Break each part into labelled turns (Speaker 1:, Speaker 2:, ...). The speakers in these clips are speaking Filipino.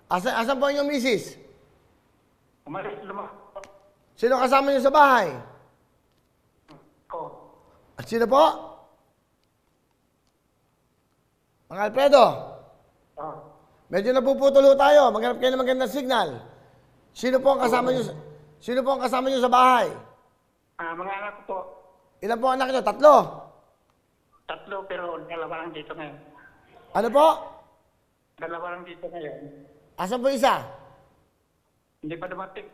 Speaker 1: Asan po inyong misis?
Speaker 2: Umalis naman.
Speaker 1: Sino kasama niyo sa bahay?
Speaker 2: Ko.
Speaker 1: At sino po? Mang Alfredo.
Speaker 2: Oh.
Speaker 1: Medyo napuputulo tayo. Maghanap kayo ng magandang signal. Sino po ang kasama niyo? Sino po ang kasama niyo sa bahay?
Speaker 2: Mga anak ko po.
Speaker 1: Ilan po anak niyo? 3?
Speaker 2: 3 pero 2 lang dito ngayon.
Speaker 1: Ano po?
Speaker 2: 2 lang dito ngayon.
Speaker 1: Asan po isa?
Speaker 2: Hindi pa dumating.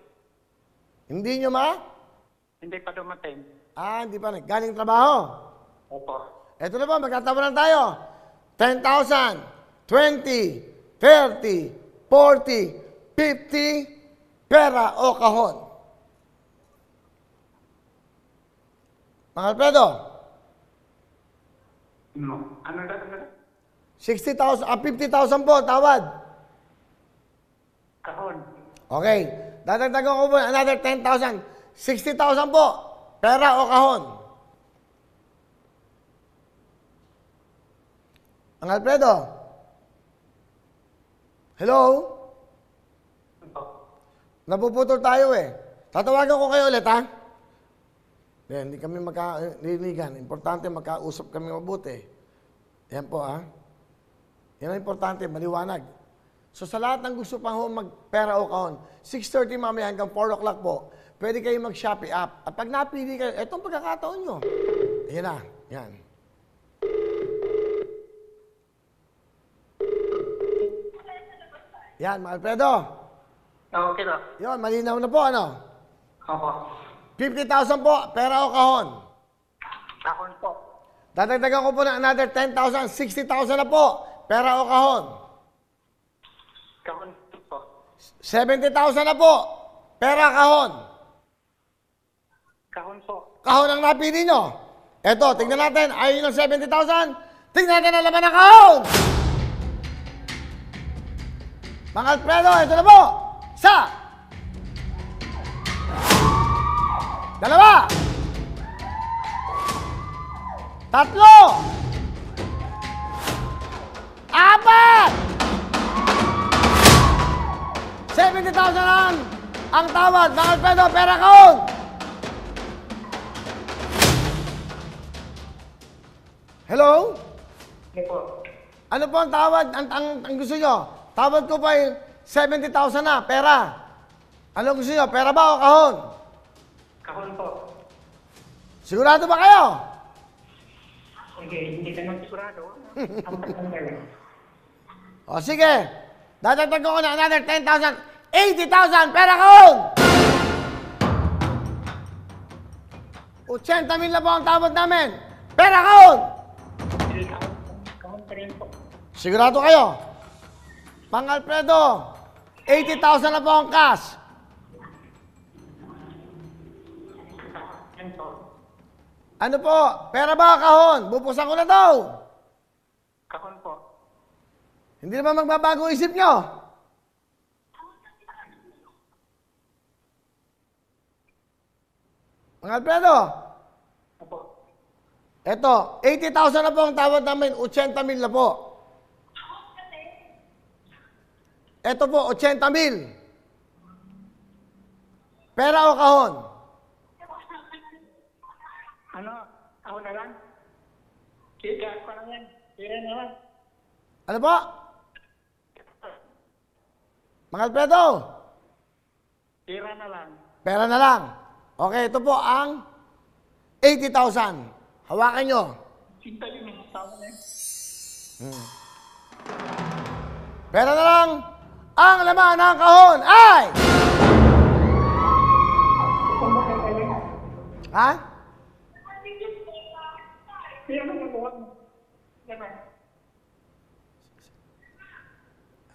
Speaker 1: Hindi nyo ma?
Speaker 2: Hindi pa dumating.
Speaker 1: Hindi pa. Galing trabaho.
Speaker 2: Opo.
Speaker 1: Eto na po, magkatawanan tayo. 10,000, 20, 30, 40, 50, pera o kahon. Mang Alfredo,
Speaker 2: No. Ano na?
Speaker 1: 60,000, 50,000 po, tawad.
Speaker 2: Kahon.
Speaker 1: Okay, dadagdagan ko po another 10,000. 60,000 po, pera o kahon. Mang Alfredo? Hello? Napuputol tayo eh. Tatawagan ko kayo ulit, ha? Hindi kami magkaliligan. Importante magkausap kami mabuti. Yan po, ha? Yan ang importante, maliwanag. So sa lahat ng gusto pang magpera o kahon, 6:30 mamaya hanggang 4 o'clock po, pwede kayo mag-Shopee app. At pag napili kayo, etong pagkakataon nyo. Ayan na, yan. Yan, Mang Alfredo.
Speaker 2: Okay na.
Speaker 1: Yun, malinaw na po, ano?
Speaker 2: Opo.
Speaker 1: 50,000 po, pera o kahon.
Speaker 2: Kahon po.
Speaker 1: Dadagdagan ko po na another 10,000, 60,000 na po, pera o kahon.
Speaker 2: Kahon po.
Speaker 1: 70,000 na po, pera kahon.
Speaker 2: Kahon po.
Speaker 1: Kahon ang napili nyo. Eto, tignan natin, ayaw nyo ng 70,000, tignan natin ang laman ng kahon. Mang Alfredo, ito na po. Isa. 2. 3. 4. 70,000 ang tawad. Mang Alfredo, pera kahon. Hello?
Speaker 2: Hindi po.
Speaker 1: Ano po ang tawad? Ang gusto nyo? Tawad ko pa yung 70,000 na, pera. Ano gusto nyo? Pera ba o kahon?
Speaker 2: Kahon po.
Speaker 1: Sigurado ba kayo?
Speaker 2: Sige, hindi naman sigurado. Ang patanggal.
Speaker 1: O sige, dadagdag ko na another 10,000, 80,000, pera kahon! 80,000 na po ang tawad namin. Pera kahon!
Speaker 2: Kahon pa rin po.
Speaker 1: Sigurado kayo? Mang Alfredo, 80,000 na po ang cash.
Speaker 2: Yan po.
Speaker 1: Ano po? Pera ba kahon? Bupusan ko na daw.
Speaker 2: Kahon po.
Speaker 1: Hindi naman magbabago isip nyo. Mang Alfredo,
Speaker 2: Opo.
Speaker 1: eto, 80,000 na po ang tawad namin, 80,000 na po. Eto po, 80,000. Pera o kahon?
Speaker 2: Ano? Ako na lang? Sige, ako na yan. Sige na lang.
Speaker 1: Ano po? Mang Alfredo,
Speaker 2: Tira na lang.
Speaker 1: pera na lang. Okay, ito po ang 80,000. Hawakan nyo.
Speaker 2: Sinta yun eh. Tama na yun.
Speaker 1: Pera na lang. Ang laman ng kahon ay... Ha?
Speaker 2: Tira na lang. Yan na.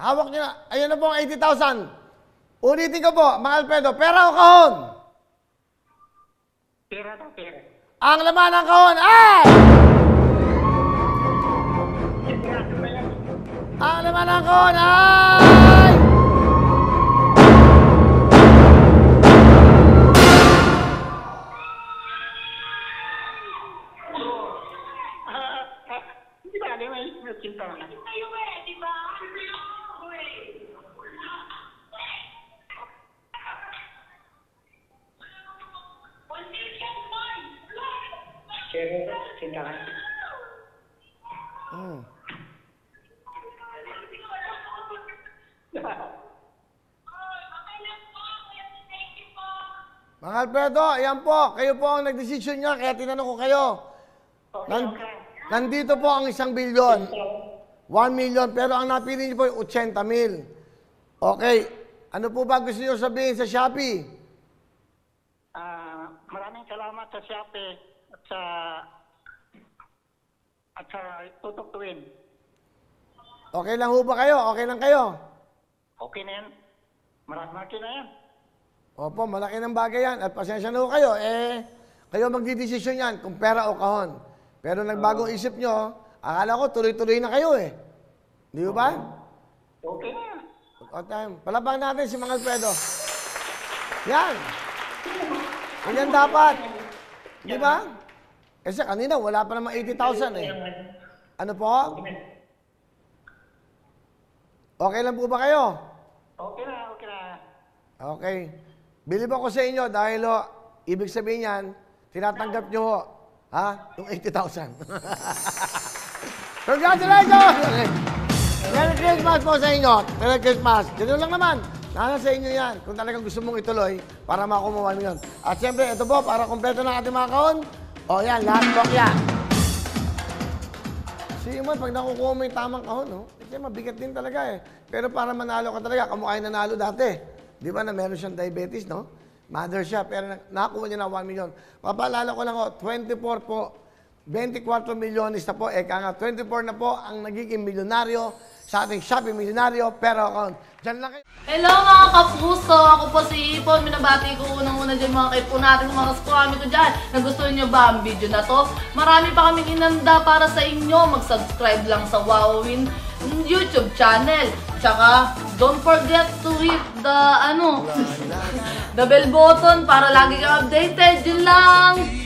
Speaker 1: Hawak nyo na. Ayun na po ang 80,000. Ulitin ko po, Mang Alfredo, pera o kahon?
Speaker 2: Tira na, tira.
Speaker 1: Ang laman ng kahon ay...
Speaker 2: Tira na yan.
Speaker 1: Ang laman ng kahon ay...
Speaker 2: Hindi ba, di ba? Sinta na lang. Teka lang.
Speaker 1: Hmm. Mga Alfredo, ayan po. Kayo po ang nagdesisyon niya, kaya tinanong ko kayo.
Speaker 2: Okay.
Speaker 1: Nandito po ang 1 bilyon. 1 million, pero ang napili niyo po ay 80,000. Okay. Ano po ba gusto niyo sabihin sa Shopee?
Speaker 2: Maraming salamat sa Shopee at sa Tutok Twin.
Speaker 1: Okay lang ho ba kayo? Okay lang kayo?
Speaker 2: Okay na yan. Malaki na yan.
Speaker 1: Opo, malaki ng bagay yan. At pasensya na ho kayo. Kayo magdidesisyon yan kung pera o kahon. Pero nagbagong isip nyo, akala ko tuloy-tuloy na kayo eh. Di ba?
Speaker 2: Okay na yan.
Speaker 1: O time. Palabang natin si Mang Alfredo. Yan. Yan dapat. Di ba? Kasi kanina wala pa naman 80,000 eh. Ano po? Okay lang po ba kayo?
Speaker 2: Okay na.
Speaker 1: Okay. Bilib ako sa inyo dahil ibig sabihin yan, tinatanggap nyo ho, yung 80,000. Congratulations! Merry Christmas po sa inyo. Merry Christmas. Ganun lang naman. Nasa sa inyo yan. Kung talagang gusto mong ituloy para makuha 1 million. At siyempre, ito po, para kompleto ng ating mga kahon. O yan, lahat bokya. Sige mo, pag nakukuha mo yung tamang kahon, kasi mabigat din talaga eh. Pero para manalo ka talaga, kamukha yung nanalo dati. Di ba na meron siyang diabetes, no? Mother siya, pero nakakuha niya na 1 million. Papaalala ko lang 24 po, 24 milyones na po. Eka nga, 24 na po ang nagiging milyonaryo sa ating Shopee Milyonaryo Pero Account. Diyan lang kayo.
Speaker 3: Hello mga kapuso! Ako po si Ipon. Minabati ko unang-una dyan mga kaipo natin, mga kaskwami ko dyan. Nagustuhan nyo ba ang video na to? Marami pa kaming inanda para sa inyo. Mag-subscribe lang sa Wowin YouTube channel. Tsaka, don't forget to hit the, the bell button para lagi kang updated. Yun lang!